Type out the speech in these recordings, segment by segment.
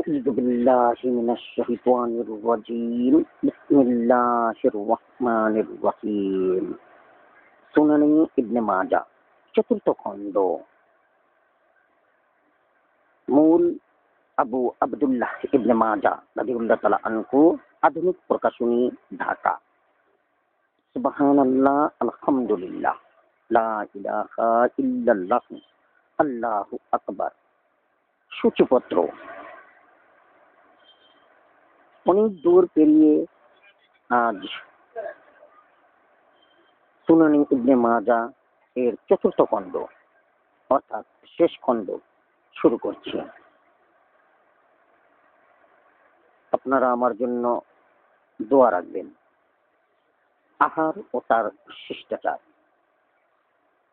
أعوذ بالله من الشيطان الرجيم بسم الله الرحمن الرحيم সুনানি ইবনে মাজা চতুর্থ খণ্ড মূল আবু আব্দুল্লাহ ইবনে মাজা রাদিয়াল্লাহু তাআলা আনহু আধুনিক প্রকাশনী ঢাকা সুবহানাল্লাহ আলহামদুলিল্লাহ লা ইলাহা ইল্লাল্লাহ আল্লাহু আকবার সূচিপত্র অনেক দূর পেরিয়ে আজ সুনানি ইবনে মাজা এর চতুর্থ খণ্ড অর্থাৎ শেষ খণ্ড শুরু করছি। আপনারা আমার জন্য দোয়া রাখবেন। আহার ও তার শিষ্টাচার।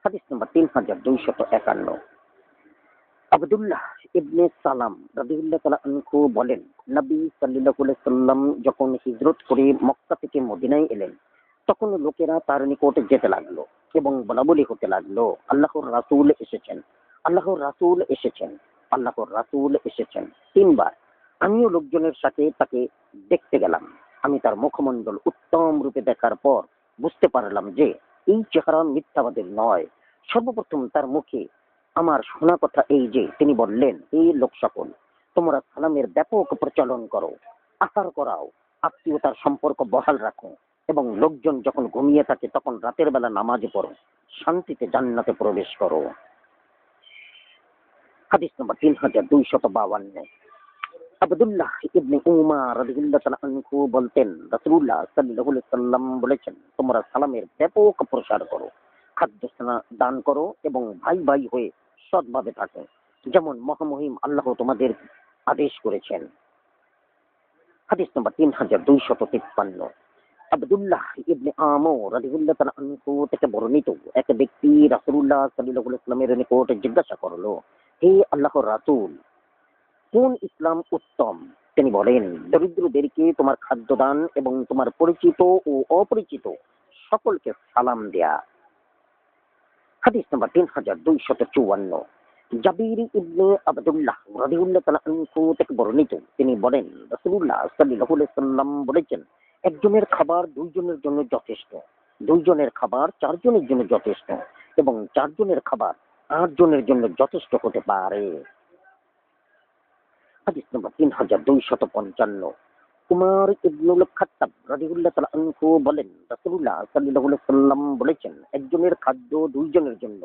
হাদিস নম্বর 3251। আব্দুল্লাহ ইবনে সালাম রাদিয়াল্লাহু তাআলা আনহু বলেন, নবী সাল্লাল্লাহু আলাইহি সাল্লাম যখন হিজরত করে মক্কা থেকে মদিনায় এলেন, তখন লোকেরা তার নিকট যেতে লাগলো এবং বলাবলি হতে লাগলো, আল্লাহর রাসূল এসেছেন, আল্লাহর রাসূল এসেছেন, আল্লাহর রাসূল এসেছেন। তিনবার আমিও লোকজনের সাথে তাকে দেখতে গেলাম। আমি তার মুখমণ্ডল উত্তম রূপে দেখার পর বুঝতে পারলাম যে এই চেহারা মিথ্যাবাদের নয়। সর্বপ্রথম তার মুখে আমার শোনা কথা এই যে তিনি বললেন, এই লোক সকল, তোমরা সালামের ব্যাপক প্রচলন করো, আহার করাও, আত্মীয়তার সম্পর্ক বহাল রাখো এবং লোকজন যখন ঘুমিয়ে থাকে তখন রাতের বেলা নামাজ পড়ো, শান্তিতে জান্নাতে প্রবেশ করো। হাদিস নম্বর 3252। আব্দুল্লাহ ইবনে উমর রাদিয়াল্লাহু তাআলা আনহু বলতেন, রাসূলুল্লাহ সাল্লাল্লাহু আলাইহি সাল্লাম বলেছেন, তোমরা সালামের ব্যাপক প্রসার করো, খাদ্য দান করো এবং ভাই ভাই হয়ে সৎভাবে থাকো, যেমন মহামহিম আল্লাহ তোমাদের আদেশ করেছেন। হাদিস নম্বর 3253। আব্দুল্লাহ ইবনে আমর রাদিয়াল্লাহু তাআলা আনহু থেকে বর্ণিত, এক ব্যক্তি রাসূলুল্লাহ সাল্লাল্লাহু আলাইহি ওয়াসাল্লামের নিকট জিজ্ঞাসা করলো, হে আল্লাহর রাসূল, কোন ইসলাম উত্তম? তিনি বলেন, দরিদ্রদেরকে তোমার খাদ্য দান এবং তোমার পরিচিত ও অপরিচিত সকলকে সালাম দেয়া। হাদিস নম্বর 3254। জাবির ইবনে আব্দুল্লাহ রাদিয়াল্লাহু তাআলা আনহু থেকে বর্ণিত, তিনি বলেন, রাসূলুল্লাহ সাল্লাল্লাহু আলাইহি ওয়াসাল্লাম বলেছেন, একজনের খাবার দুইজনের জন্য যথেষ্ট, দুইজনের খাবার চারজনের জন্য যথেষ্ট এবং চারজনের খাবার 8 জনের জন্য যথেষ্ট হতে পারে। হাদিস নম্বর 3255। উমর ইবনুল খাত্তাব রাদিয়াল্লাহু তাআলা আনহু বলেন, রাসূলুল্লাহ সাল্লাল্লাহু আলাইহি ওয়াসাল্লাম বলেছেন, একজনের খাদ্য দুইজনের জন্য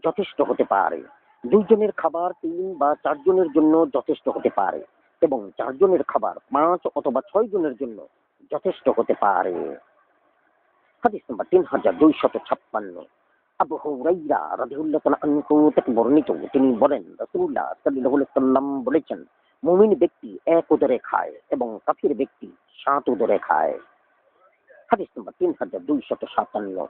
যথেষ্ট হতে পারে, দুইজনের খাবার 3 বা 4 জনের জন্য যথেষ্ট হতে পারে এবং 4 জনের খাবার 5 অথবা 6 জনের জন্য যথেষ্ট হতে পারে। হাদিস নম্বর 3256। আবু হুরায়রা রাদিয়াল্লাহু তাআলা আনহু থেকে বর্ণিত, তিনি বলেন, রাসূলুল্লাহ সাল্লাল্লাহু আলাইহি ওয়াসাল্লাম বলেছেন, মুমিন ব্যক্তি এক উদরে খায় এবং কাফির ব্যক্তি 7 উদরে খায়। হাদিস নম্বর 3257।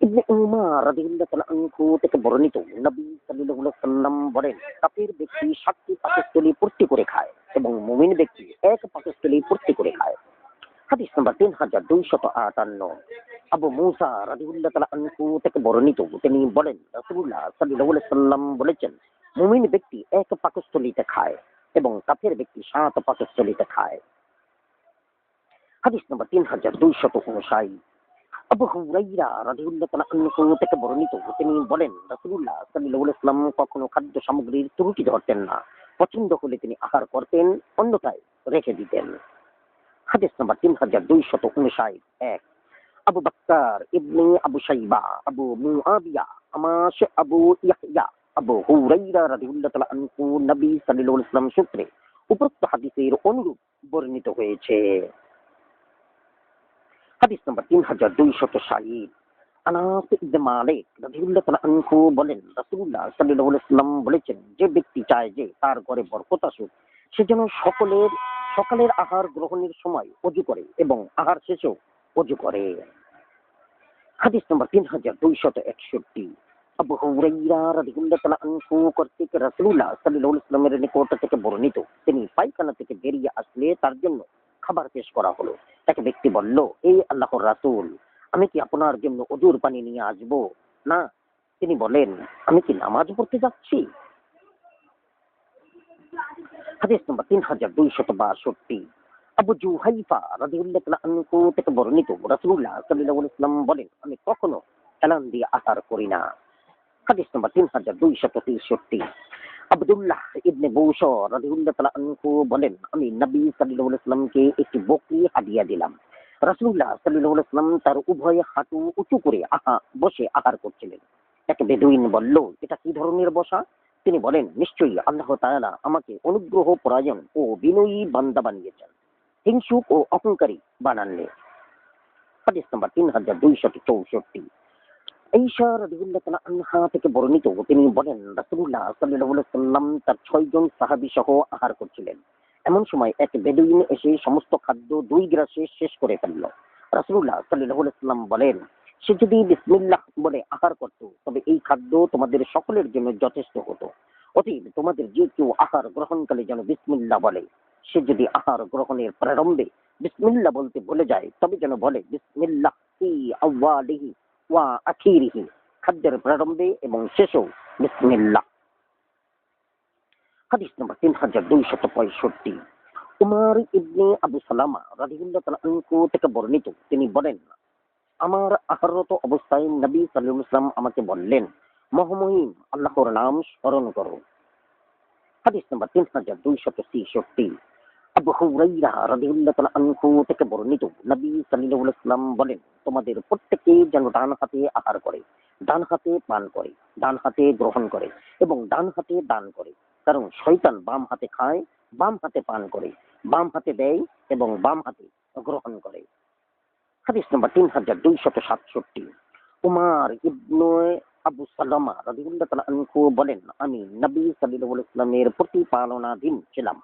ইবনে উমর রাদিয়াল্লাহু তাআলা আনহু থেকে বর্ণিত, নবী সাল্লাল্লাহু আলাইহি ওয়াসাল্লাম বলেন, কাফির ব্যক্তি 7টি পাকস্থলী পূর্তি করে খায় এবং মুমিন ব্যক্তি এক পাকস্থলী পূর্তি করে খায়। হাদিস নম্বর 3258। আবু মুসা রাদিয়াল্লাহু তাআলা আনহু থেকে বর্ণিত, তিনি বলেন, রাসূলুল্লাহ সাল্লাল্লাহু আলাইহি ওয়াসাল্লাম বলেছেন, মুমিন ব্যক্তি এক পাকস্থলীতে খায় এবং কাফের ব্যক্তি 7 পাকস্থলীতে খায়। হাদিস নম্বর 3259। আবু হুরায়রা রাদিয়াল্লাহু তাআলা আনহু থেকে বর্ণিত, তিনি বলেন, রাসূলুল্লাহ সাল্লাল্লাহু আলাইহি ওয়াসাল্লাম কখনো খাদ্য সামগ্রীর ত্রুটি ধরতেন না, পছন্দ হলে তিনি আহার করতেন, অন্যথায় রেখে দিতেন। হাদিস নম্বর 3259। 1। আবু বকর ইবনে আবু শাইবা, আবু মুআবিয়া, আমাশ, আবু ইয়াহইয়া, আবু হুরায়রা রাদিয়াল্লাহু তাআলা আনহু নবী সাল্লাল্লাহু আলাইহি ওয়াসাল্লাম সূত্রে উপরোক্ত হাদিসের অনুরূপ বর্ণিত হয়েছে। হাদিস নম্বর 3260। আনাস ইবনে মালিক রাদিয়াল্লাহু তাআলা আনহু বলেন, রাসূলুল্লাহ সাল্লাল্লাহু আলাইহি ওয়াসাল্লাম বলেছেন, যে ব্যক্তি চায় যে তার ঘরে বরকত আসুক, সে যেন সকালের আহার গ্রহণের সময় ওযু করে এবং আহার শেষেও ওযু করে। হাদিস নম্বর 3261। আবু হুরায়রা রাদিয়াল্লাহু তাআলা আনহু কর্তৃক রাসূলুল্লাহ সাল্লাল্লাহু আলাইহি ওয়াসাল্লামের নিকট থেকে বর্ণিত, তিনি পায়খানা থেকে বেরিয়ে আসলে তার জন্য খাবার পেশ করা হলো। এক ব্যক্তি বলল, এই আল্লাহর রাসূল, আমি কি আপনার জন্য ওযুর পানি নিয়ে আসব? না। তিনি বলেন, আমি কি নামাজ পড়তে যাচ্ছি? হাদিস নম্বর 3262। আবু জুহাইফা রাদিয়াল্লাহু তাআলা আনহু থেকে বর্ণিত, রাসূলুল্লাহ সাল্লাল্লাহু আলাইহি ওয়াসাল্লাম বলেন, আমি কখনো এলান দিয়ে আহার করি না। হাদিস নম্বর 3263। আব্দুল্লাহ ইবনে বৌসর রাদিয়াল্লাহু তাআলা আনহু বলেন, আমি নবী সাল্লাল্লাহু আলাইহি ওয়াসাল্লামকে একটি বকরি হাদিয়া দিলাম। রাসূলুল্লাহ সাল্লাল্লাহু আলাইহি ওয়াসাল্লাম তার উভয় হাঁটু উঁচু করে বসে আহার করছিলেন। এক বেদুইন বলল, এটা কি ধরনের বসা? তিনি বলেন, নিশ্চয়ই আল্লাহ তাআলা আমাকে অনুগ্রহ পরায়ণ ও বিনয়ী বান্দা বানিয়েছেন, হিংসুক ও অহংকারী বানাননি। হাদিস নম্বর 3264। ঈশা রাদিয়াল্লাহু তাআলা আনহা থেকে বর্ণিত, তিনি বলেন, রাসূলুল্লাহ সাল্লাল্লাহু আলাইহি ওয়াসাল্লাম তার 6 জন সাহাবী সহ আহার করছিলেন। এমন সময় এক বেদুইন এসে সমস্ত খাদ্য 2 গ্রাসে শেষ করে ফেলল। রাসূলুল্লাহ সাল্লাল্লাহু আলাইহি ওয়াসাল্লাম বলেন, সে যদি বিসমিল্লাহ বলে আহার করত তবে এই খাদ্য তোমাদের সকলের জন্য যথেষ্ট হতো। অতএব তোমাদের যে কেউ আহার গ্রহণকালে যেন বিসমিল্লাহ বলে। সে যদি আহার গ্রহণের প্রারম্ভে বিসমিল্লাহ বলতে ভুলে যায় তবে যেন বলে বিসমিল্লাহ ফি আওয়ালিহি ওয়া আখিরিহি, খাদ্যের প্রারম্ভে এবং শেষেও বিসমিল্লাহ। হাদিস নম্বর 3265। উমর ইবনে আবু সালামা রাদিয়াল্লাহু তাআলা আনহু থেকে বর্ণিত, তিনি বলেন, আমার আহাররত অবস্থায় নবী সাল্লাল্লাহু আলাইহি ওয়াসাল্লাম আমাকে বললেন, মহামহিম আল্লাহর নাম স্মরণ করো। হাদিস নম্বর 3266। আবু হুরায়রা রাদিয়াল্লাহু তাআলা আনহু থেকে বর্ণিত, নবী সাল্লাল্লাহু আলাইহি ওয়াসাল্লাম বলেন, তোমাদের প্রত্যেকে যেন ডান হাতে আহার করে, ডান হাতে পান করে, ডান হাতে গ্রহণ করে এবং ডান হাতে দান করে। কারণ শয়তান বাম হাতে খায়, বাম হাতে পান করে, বাম হাতে দেয় এবং বাম হাতে গ্রহণ করে। হাদিস নম্বর 3267। উমার ইবনে আবু সালামা রাদিয়াল্লাহু তাআলা আনহু বলেন, আমি নবী সাল্লাল্লাহু আলাইহি ওয়াসাল্লামের প্রতিপালনাধীন ছিলাম।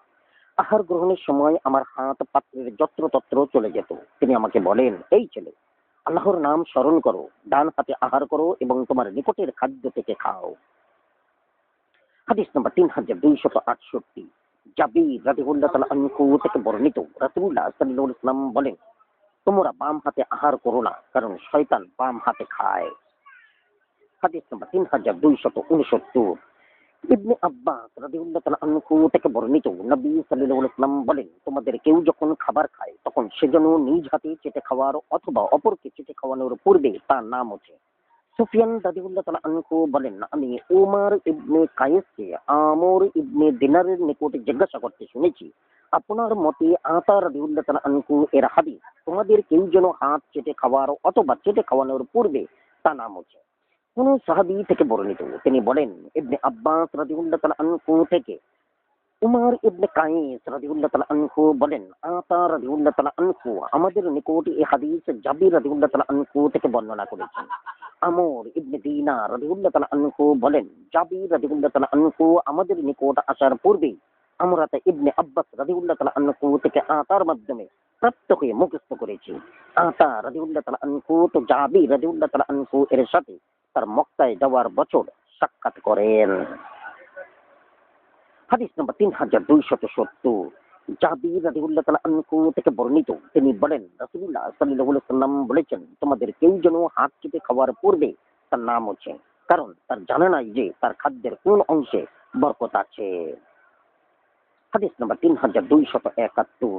আহার গ্রহণের সময় আমার হাত পাত্রের যত্রতত্র চলে যেত। তিনি আমাকে বলেন, এই ছেলে, আল্লাহর নাম স্মরণ করো, ডান হাতে আহার করো এবং তোমার নিকটের খাদ্য থেকে খাও। হাদিস নম্বর 3268। জাবির রাদিয়াল্লাহু তাআলা আনহু থেকে বর্ণিত, রাসূলুল্লাহ সাল্লাল্লাহু আলাইহি ওয়াসাল্লাম বলেন, তোমরা বাম হাতে আহার করো না, কারণ শয়তান বাম হাতে খায়। হাদিস নম্বর 3269। ইবনে আব্বাস রাদিয়াল্লাহু তাআলা আনহু থেকে বর্ণিত, নবী সাল্লাল্লাহু আলাইহি ওয়াসাল্লাম বলেন, তোমাদের কেউ যখন খাবার খায় তখন সে যেন নিজ হাতে চেটে খাওয়ার অথবা অপরকে চেটে খাওয়ানোর পূর্বে তার নাম আছে। সুফিয়ান রাদিয়াল্লাহু তাআলা আনহু বলেন, আমি উমর ইবনে কায়েসকে আমর ইবনে দিনারের নিকট জিজ্ঞাসা করতে শুনেছি, আপনার মতে আতা রাদিয়াল্লাহু তাআলা আনহু এর হাদিস, তোমাদের কেউ যেন হাত চেটে খাওয়ার অথবা চেটে খাওয়ানোর পূর্বে তা নাম আছে। কোন সাহাবী থেকে বর্ণিত, তিনি বলেন, ইবনে আব্বাস রাদিয়াল্লাহু তাআলা আনহু থেকে। উমর ইবনে কায়েস রাদিয়াল্লাহু তাআলা আনহু বলেন, আতা রাদিয়াল্লাহু তাআলা আনহু আমাদের নিকট এই হাদিস জাবির রাদিয়াল্লাহু তাআলা আনহু থেকে বর্ণনা করেছেন। আমর ইবনে দিনার রাদিয়াল্লাহু তাআলা আনহু বলেন, জাবির রাদিয়াল্লাহু তাআলা আনহু আমাদের নিকট আসার পূর্বে আমরা তা ইবনে আব্বাস রাদিয়াল্লাহু তাআলা আনহু থেকে আতার মাধ্যমে প্রাপ্ত হয়ে মুখস্থ করেছি। আতা রাদিয়াল্লাহু তাআলা আনহু তো জাবির রাদিয়াল্লাহু তাআলা আনহু এর সাথে তার মক্কায় যাওয়ার বছর সাক্ষাৎ করেন। হাদিস নম্বর 3270। জাবির রাদিয়াল্লাহু তাআলা আনহু থেকে বর্ণিত, তিনি বলেন, রাসূলুল্লাহ সাল্লাল্লাহু আলাইহি ওয়াসাল্লাম বলেছেন, তোমাদের কেউ যেন হাত চেটে খাওয়ার পূর্বে তার নাম আছে, কারণ তার জানা নাই যে তার খাদ্যের কোন অংশে বরকত আছে। হাদিস নম্বর 3271।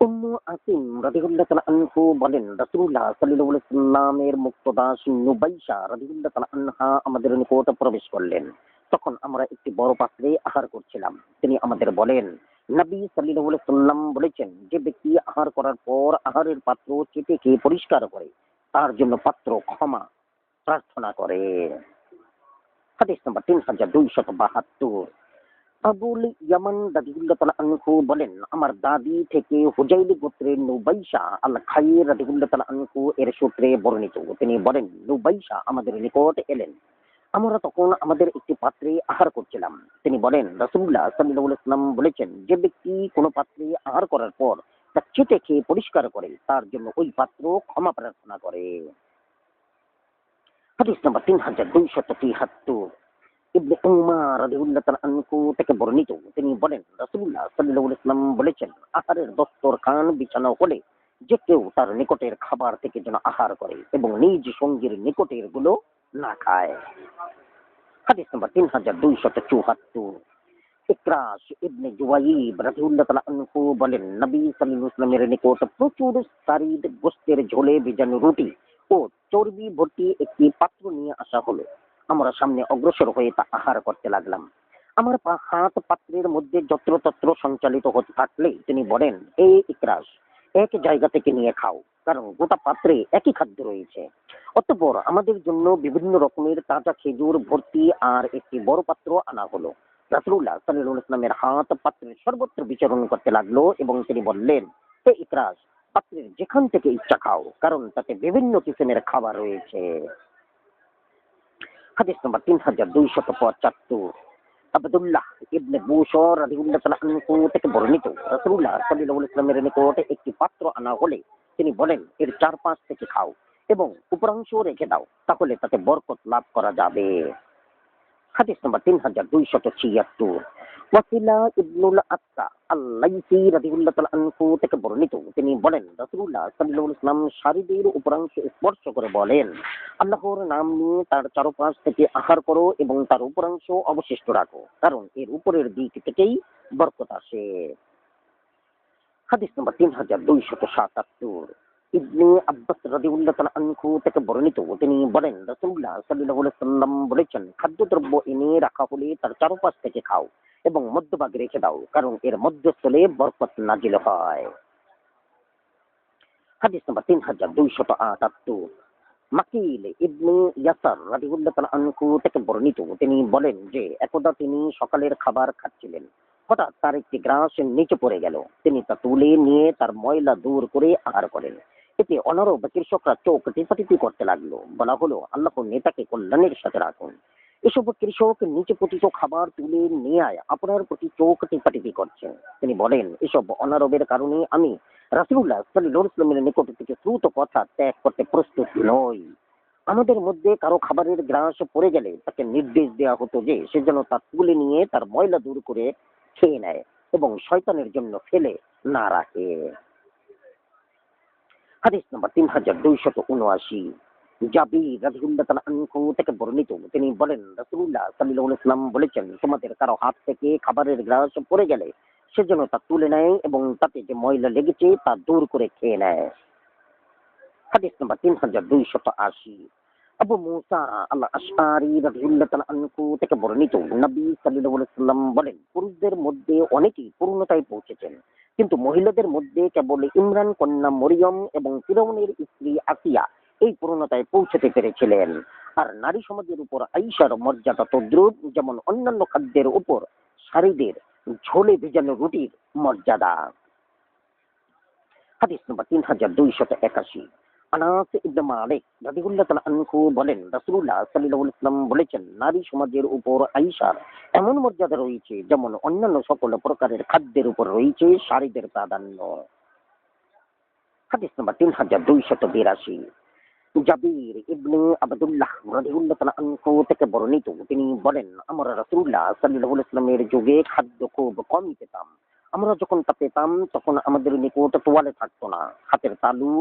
উম্মু আসিম রাদিয়াল্লাহু তাআলা আনহু বলেন, রাসূলুল্লাহ সাল্লাল্লাহু আলাইহি ওয়াসাল্লামের মুক্তদাস নুবাইশা রাদিয়াল্লাহু তাআলা আনহা আমাদের নিকট প্রবেশ করলেন। তখন আমরা একটি বড় পাত্রে আহার করছিলাম। তিনি আমাদের বলেন, নবী সাল্লাল্লাহু আলাইহি ওয়াসাল্লাম বলেছেন, যে ব্যক্তি আহার করার পর আহারের পাত্র চেটে খেয়ে পরিষ্কার করে তার জন্য পাত্র ক্ষমা প্রার্থনা করে। হাদিস নম্বর 3272। আবুল ইয়ামান রাদিয়াল্লাহু তাআলা আনহু বলেন, আমার দাদি থেকে হুজাইল গোত্রের নুবাইশা আল খাইর রাদিয়াল্লাহু তাআলা আনহু এর সূত্রে বর্ণিত, তিনি বলেন, নুবাইশা আমাদের নিকট এলেন। আমরা তখন আমাদের একটি পাত্রে আহার করছিলাম। তিনি বলেন, রাসূলুল্লাহ সাল্লাল্লাহু আলাইহি ওয়াসাল্লাম বলেছেন, যে ব্যক্তি কোনো পাত্রে আহার করার পর তা চেটে খেয়ে পরিষ্কার করে তার জন্য ওই পাত্র ক্ষমা প্রার্থনা করে। হাদিস নম্বর 3273। ইবনে উমার রাদিয়াল্লাহু তাআলা আনহু থেকে বর্ণিত, তিনি বলেন, রাসূলুল্লাহ সাল্লাল্লাহু আলাইহি ওয়াসাল্লাম বলেছেন, আহারের দস্তরখান বিছানো হলে যে কেউ তার নিকটের খাবার থেকে যেন আহার করে এবং নিজ সঙ্গীর নিকটের গুলো না খায়। হাদিস নম্বর 3274। ইকরাশ ইবনে জুওয়াইব রাদিয়াল্লাহু তাআলা আনহু বলেন, নবী সাল্লাল্লাহু আলাইহি ওয়াসাল্লামের নিকট প্রচুর সারিদ গোশতের ঝোলে ভেজানো রুটি ও চর্বি ভর্তি একটি পাত্র নিয়ে আসা হলো। আমরা সামনে অগ্রসর হয়ে তা আহার করতে লাগলাম। আমার হাত পাত্রের মধ্যে যত্রতত্র সঞ্চালিত হতে থাকলে তিনি বলেন, এই ইকরাশ, এক জায়গা থেকে নিয়ে খাও, কারণ গোটা পাত্রে একই খাদ্য রয়েছে। অতঃপর আমাদের জন্য বিভিন্ন রকমের তাজা খেজুর ভর্তি আর একটি বড় পাত্র আনা হলো। রাসূলুল্লাহ সাল্লাল্লাহু আলাইহি ওয়াসাল্লামের হাত পাত্রের সর্বত্র বিচরণ করতে লাগলো এবং তিনি বললেন, হে ইকরাশ, পাত্রের যেখান থেকে ইচ্ছা খাও, কারণ তাতে বিভিন্ন কিসিমের খাবার রয়েছে। হাদিস নম্বর 3275। আব্দুল্লাহ ইবনে বুশর রাদিয়াল্লাহু তাআলা আনহু থেকে বর্ণিত, রাসূলুল্লাহ সাল্লাল্লাহু আলাইহি ওয়াসাল্লামের নিকট একটি পাত্র আনা হলে তিনি বলেন, এর 4-5 থেকে খাও এবং উপরাংশ রেখে দাও, তাহলে তাতে বরকত লাভ করা যাবে। হাদিস নম্বর 3276। ওয়াসিলা ইবনুল আত্তা আল-লাইসি রাদিয়াল্লাহু তাআলা আনহু থেকে বর্ণিত, তিনি বলেন, রাসূলুল্লাহ সাল্লাল্লাহু আলাইহি ওয়াসাল্লাম শারীরের উপরাংশ স্পর্শ করে বলেন, আল্লাহর নাম নিয়ে তার চারপাশ থেকে আহার করো এবং তার উপরাংশ অবশিষ্ট রাখো, কারণ এর উপরের দিক থেকেই বরকত আসে। হাদিস নম্বর 3277। ইবনে আব্বাস রাদিয়াল্লাহু তাআলা আনহু থেকে বর্ণিত, তিনি বলেন, রাসূলুল্লাহ সাল্লাল্লাহু আলাইহি ওয়াসাল্লাম বলেছেন, খাদ্যদ্রব্য এনে রাখা হলে তার চারপাশ থেকে খাও এবং মধ্যভাগে রেখে দাও, কারণ এর মধ্যস্থলে বরকত নাজিল হয়। হাদিস নম্বর 3278। মাকিল ইবনে ইয়াসার রাদিয়াল্লাহু তাআলা আনহু থেকে বর্ণিত, তিনি বলেন যে একদা তিনি সকালের খাবার খাচ্ছিলেন, হঠাৎ তার একটি গ্রাস নিচে পড়ে গেল। তিনি তা তুলে নিয়ে তার ময়লা দূর করে আহার করেন। এতে অনারব কৃষকরা চোখ টিপাটিপি করতে লাগলো। বলা হলো, আল্লাহর নেতাকে কল্যাণের সাথে রাখুন। এসব কৃষক নিচে পতিত খাবার তুলে নিয়ে আপনার প্রতি চোখ টিপাটিপি করছেন। তিনি বলেন, এসব অনারবের কারণে আমি রাসূলুল্লাহ সাল্লাল্লাহু আলাইহি ওয়াসাল্লামের নিকট থেকে শ্রুত কথা ত্যাগ করতে প্রস্তুত নই। আমাদের মধ্যে কারো খাবারের গ্রাস পড়ে গেলে তাকে নির্দেশ দেওয়া হতো যে সে যেন তা তুলে নিয়ে তার ময়লা দূর করে খেয়ে নেয় এবং শয়তানের জন্য ফেলে না রাখে। হাদিস নম্বর 3279। জাবির রাদিয়াল্লাহু তাআলা আনহু থেকে বর্ণিত, তিনি বলেন, রাসূলুল্লাহ সাল্লাল্লাহু আলাইহি ওয়াসাল্লাম বলেছেন, তোমাদের কারো হাত থেকে খাবারের গ্রাস পড়ে গেলে সে যেন তা তুলে নেয় এবং তাতে যে ময়লা লেগেছে তা দূর করে খেয়ে নেয়। হাদিস নম্বর 3280। আবু মুসা আল আশআরী রাদিয়াল্লাহু তাআলা আনহু থেকে বর্ণিত, নবী সাল্লাল্লাহু আলাইহি ওয়াসাল্লাম বলেন, পুরুষদের মধ্যে অনেকেই পূর্ণতায় পৌঁছেছেন, কিন্তু মহিলাদের মধ্যে কেবল ইমরান কন্যা মরিয়ম এবং ফিরআউনের স্ত্রী আসিয়া এই পূর্ণতায় পৌঁছতে পেরেছিলেন। আর নারী সমাজের উপর আয়েশার মর্যাদা তদ্রূপ, যেমন অন্যান্য খাদ্যের উপর সারিদের ঝোলে ভেজানো রুটির মর্যাদা। হাদিস নম্বর 3281। আনাস ইবনে মালিক রাদিয়াল্লাহু তাআলা আনহু বলেন, রাসূলুল্লাহ সাল্লাল্লাহু আলাইহি ওয়াসাল্লাম বলেছেন, নারী সমাজের উপর আয়েশার এমন মর্যাদা রয়েছে যেমন অন্যান্য সকল প্রকারের খাদ্যের উপর রয়েছে সারিদের প্রাধান্য। হাদিস নম্বর 3282। জাবির ইবনে আব্দুল্লাহ রাদিয়াল্লাহু তাআলা আনহু থেকে বর্ণিত, তিনি বলেন, আমরা রাসূলুল্লাহ সাল্লাল্লাহু আলাইহি ওয়াসাল্লামের যুগে খাদ্য খুব কমই পেতাম। আমরা যখন তা পেতাম তখন আমাদের নিকট তোয়ালে থাকতো না, হাতের তালু,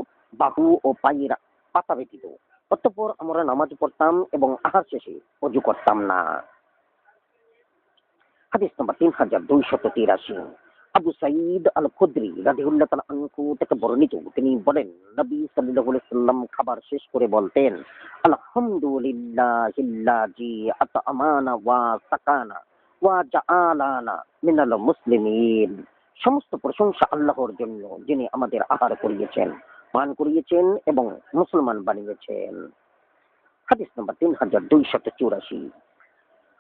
বাহু ও পায়ের পাতা ব্যতীত। অতঃপর আমরা নামাজ পড়তাম এবং আহার শেষে ওযু করতাম না। হাদিস নম্বর 3283। আবু সাঈদ আল খুদরি রাদিয়াল্লাহু তাআলা আনহু থেকে বর্ণিত, তিনি বলেন, নবী সাল্লাল্লাহু আলাইহি ওয়াসাল্লাম খাবার শেষ করে বলতেন, আলহামদুলিল্লাহিল্লাযী আত'আমানা ওয়া সাকানা ওয়া জাআলানা মিনাল মুসলিমিন। সমস্ত প্রশংসা আল্লাহর জন্য, যিনি আমাদের আহার করিয়েছেন, পান করিয়েছেন এবং মুসলমান বানিয়েছেন। হাদিস নম্বর 3284।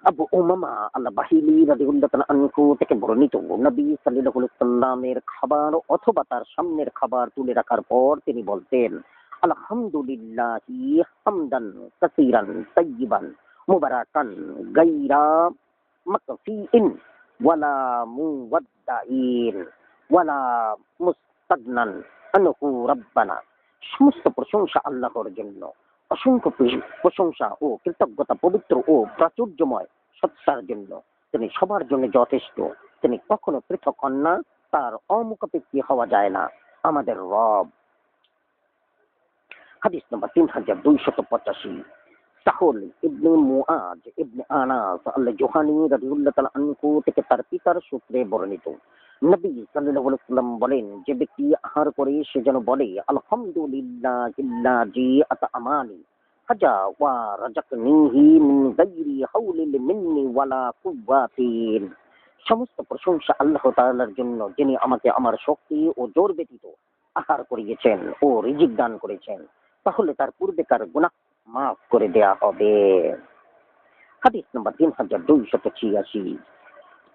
আবু উমামা আল-বাহিলি রাদিয়াল্লাহু তাআলা আনহু থেকে বর্ণিত, নবী সাল্লাল্লাহু আলাইহি ওয়াসাল্লামের খাবার অথবা তার সামনের খাবার তুলে রাখার পর তিনি বলতেন, আলহামদুলিল্লাহি হামদান কাসীরান তাইয়িবান মুবারাকান গায়রা মাকফিইন ওয়ালা মুওয়াদ্দাইন ওয়ালা মুস্তাগনান আনহু রাব্বানা। সমস্ত প্রশংসা আল্লাহর জন্য, অসংখ্য প্রশংসা ও কৃতজ্ঞতা পবিত্র ও প্রাচুর্যময় সত্তার জন্য। তিনি সবার জন্য যথেষ্ট, তিনি কখনো পৃথক হন না, তার অমুখাপেক্ষী হওয়া যায় না, আমাদের রব। হাদিস নম্বর 3285। সাহল ইবনে মুআজ ইবনে আনাস আল জোহানি রাদিয়াল্লাহু তাআলা আনহু থেকে তার পিতার সূত্রে বর্ণিত, নবী সাল্লাল্লাহু আলাইহি ওয়াসাল্লাম বলেন, যে ব্যক্তি আহার করে সে যেন বলে আলহামদুলিল্লাহিল্লাযী আত'আমানি হাজা ওয়া রাযাকনিহি মিন গায়রি হাওলিন মিন্নি ওয়ালা কুওয়াতিন। সমস্ত প্রশংসা আল্লাহ তাআলার জন্য, যিনি আমাকে আমার শক্তি ও জোর ব্যতীত আহার করিয়েছেন ও রিজিক দান করেছেন। তাহলে তার পূর্বেকার গুনাহ মাফ করে দেয়া হবে। হাদিস নম্বর 3286।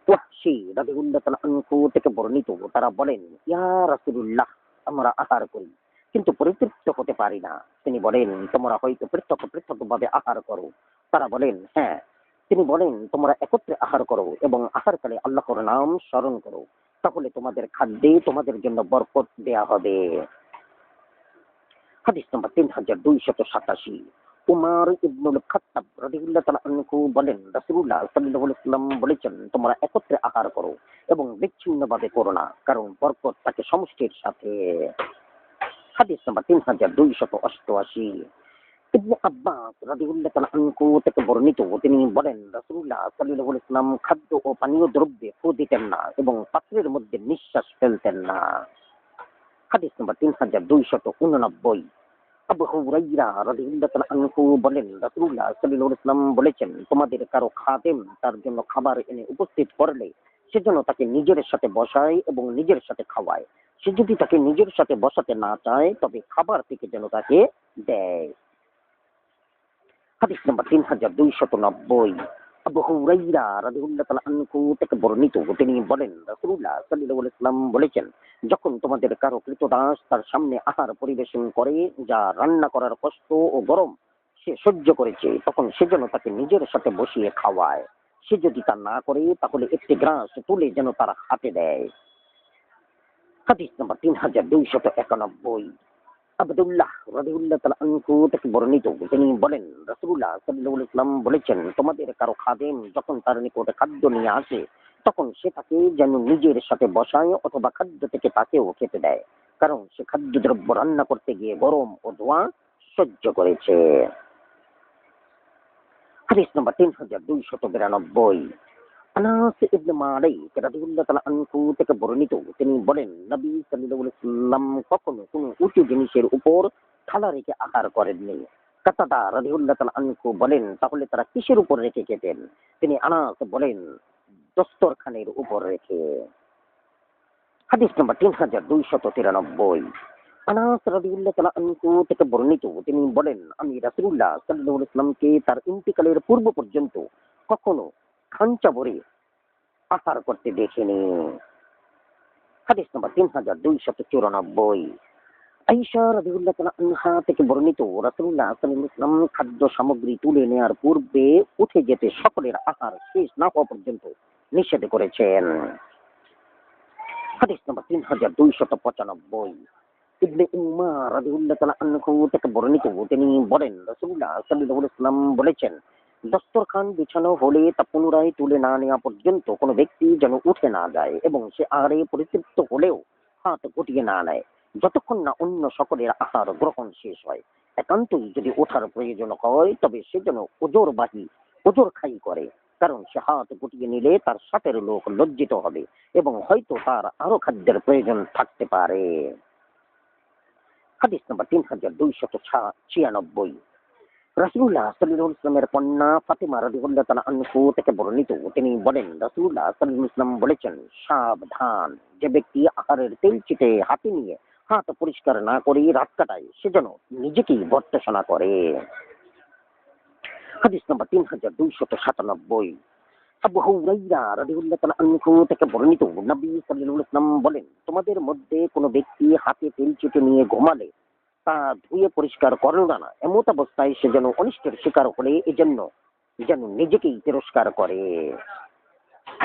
ওয়াহশী রাদিয়াল্লাহু তাআলা আনহু থেকে বর্ণিত, তারা বলেন, ইয়া রাসূলুল্লাহ, আমরা আহার করি কিন্তু পরিতৃপ্ত হতে পারি না। তিনি বলেন, তোমরা হয়তো পৃথক পৃথক ভাবে আহার করো। তারা বলেন, হ্যাঁ। তিনি বলেন, তোমরা একত্রে আহার করো এবং আহারকালে আল্লাহর নাম স্মরণ করো, তাহলে তোমাদের খাদ্যে তোমাদের জন্য বরকত দেয়া হবে। হাদিস নম্বর 3287। উমর ইবনুল খাত্তাব রাদিয়াল্লাহু তাআলা আনহু বলেন, রাসূলুল্লাহ সাল্লাল্লাহু আলাইহি ওয়াসাল্লাম বলেছেন, তোমরা একত্রে আহার করো এবং বিচ্ছিন্নভাবে করো না, কারণ বরকত থাকে সমষ্টির সাথে। হাদিস নম্বর 3288। ইবনে আব্বাস রাদিয়াল্লাহু তাআলা আনহু থেকে বর্ণিত, তিনি বলেন, রাসূলুল্লাহ সাল্লাল্লাহু আলাইহি ওয়াসাল্লাম খাদ্য ও পানীয় দ্রব্যে ফু দিতেন না এবং পাত্রের মধ্যে নিঃশ্বাস ফেলতেন না। হাদিস নম্বর 3289। আবু হুরায়রা রাদিয়াল্লাহু তাআলা আনহু বলেন, রাসূলুল্লাহ সাল্লাল্লাহু আলাইহি ওয়াসাল্লাম বলেছেন, তোমাদের কারো খাদেম তার জন্য খাবার এনে উপস্থিত করলে সে যেন তাকে নিজের সাথে বসায় এবং নিজের সাথে খাওয়ায়। সে যদি তাকে নিজের সাথে বসাতে না চায়, তবে খাবার থেকে যেন তাকে দেয়। হাদিস নম্বর 3290। আবু হুরায়রা রাদিয়াল্লাহু তাআলা আনহু থেকে বর্ণিত, তিনি বলেন, রাসূলুল্লাহ সাল্লাল্লাহু আলাইহি ওয়াসাল্লাম বলেছেন, যখন তোমাদের কারো কৃতদাস তার সামনে আহার পরিবেশন করে যা রান্না করার কষ্ট ও গরম সে সহ্য করেছে, তখন সে যেন তাকে নিজের সাথে বসিয়ে খাওয়ায়। সে যদি তা না করে, তাহলে একটি গ্রাস তুলে যেন তার হাতে দেয়। হাদিস নম্বর 3291। আব্দুল্লাহ রাদিয়াল্লাহু তাআলা আনহু থেকে বর্ণিত, তিনি বলেন, রাসূলুল্লাহ সাল্লাল্লাহু আলাইহি ওয়াসাল্লাম বলেছেন, তোমাদের কারো খাদেম যখন তার নিকটে খাদ্য নিয়ে আসে, তখন সে তাকে যেন নিজের সাথে বসায় অথবা খাদ্য থেকে তাকেও খেতে দেয়, কারণ সে খাদ্যদ্রব্য রান্না করতে গিয়ে গরম ও ধোঁয়া সহ্য করেছে। হাদিস নম্বর 3292। আনাস ইবনে মালিক রাদিয়াল্লাহু তাআলা আনহু থেকে বর্ণিত, তিনি বলেন, নবী সাল্লাল্লাহু আলাইহি ওয়াসাল্লাম কখনো কোনো উঁচু জিনিসের উপর থালা রেখে আহার করেননি। কাতাদা রাদিয়াল্লাহু তাআলা আনহু বলেন, তাহলে তারা কিসের উপর রেখে খেতেন? তিনি আনাস বলেন, দস্তরখানের উপর রেখে। হাদিস নম্বর 3293। আনাস রাদিয়াল্লাহু তাআলা আনহু থেকে বর্ণিত, তিনি বলেন, আমি রাসূলুল্লাহ সাল্লাল্লাহু আলাইহি ওয়াসাল্লামকে তার ইন্তিকালের পূর্ব পর্যন্ত কখনো খাঞ্চা ভরে আহার করতে দেখিনি। হাদিস নম্বর 3294। আয়েশা রাদিয়াল্লাহু তাআলা আনহা থেকে বর্ণিত, রাসূলুল্লাহ সাল্লাল্লাহু আলাইহি ওয়াসাল্লাম খাদ্য সামগ্রী তুলে নেওয়ার পূর্বে উঠে যেতে সকলের আহার শেষ না হওয়া পর্যন্ত নিষেধ করেছেন। হাদিস নম্বর 3295। ইবনে উমর রাদিয়াল্লাহু তাআলা আনহু থেকে বর্ণিত, তিনি বলেন, রাসূলুল্লাহ সাল্লাল্লাহু আলাইহি ওয়াসাল্লাম বলেছেন, দস্তরখান বিছানো হলে তা পুনরায় তুলে না নেওয়া পর্যন্ত কোনো ব্যক্তি যেন উঠে না যায় এবং সে আহারে পরিতৃপ্ত হলেও হাত গুটিয়ে না নেয়, যতক্ষণ না অন্য সকলের আহার গ্রহণ শেষ হয়। একান্তই যদি ওঠার প্রয়োজন হয়, তবে সে যেন ওজর খাই করে, কারণ সে হাত গুটিয়ে নিলে তার সাথের লোক লজ্জিত হবে এবং হয়তো তার আরো খাদ্যের প্রয়োজন থাকতে পারে। হাদিস নম্বর 3296। রাসূলুল্লাহ সাল্লাল্লাহু আলাইহি ওয়াসাল্লামের কন্যা ফাতিমা রাদিয়াল্লাহু তাআলা আনহা থেকে বর্ণিত, তিনি বলেন, রাসূলুল্লাহ সাল্লাল্লাহু আলাইহি ওয়াসাল্লাম বলেছেন, সাবধান, যে ব্যক্তি আহারের তেল চিটে হাতে নিয়ে হাত পরিষ্কার না করে রাত কাটায়, সে যেন নিজেকেই ভর্ৎসনা করে। হাদিস নম্বর 3297। আবু হুরায়রা রাদিয়াল্লাহু তাআলা আনহু থেকে বর্ণিত, নবী সাল্লাল্লাহু আলাইহি ওয়াসাল্লাম বলেন, তোমাদের মধ্যে কোনো ব্যক্তি হাতে তেল চিটে নিয়ে ঘুমালে তা ধুয়ে পরিষ্কার করল না, এমত অবস্থায় সে যেন অনিষ্টের শিকার হলে এজন্য যেন নিজেকেই তিরস্কার করে।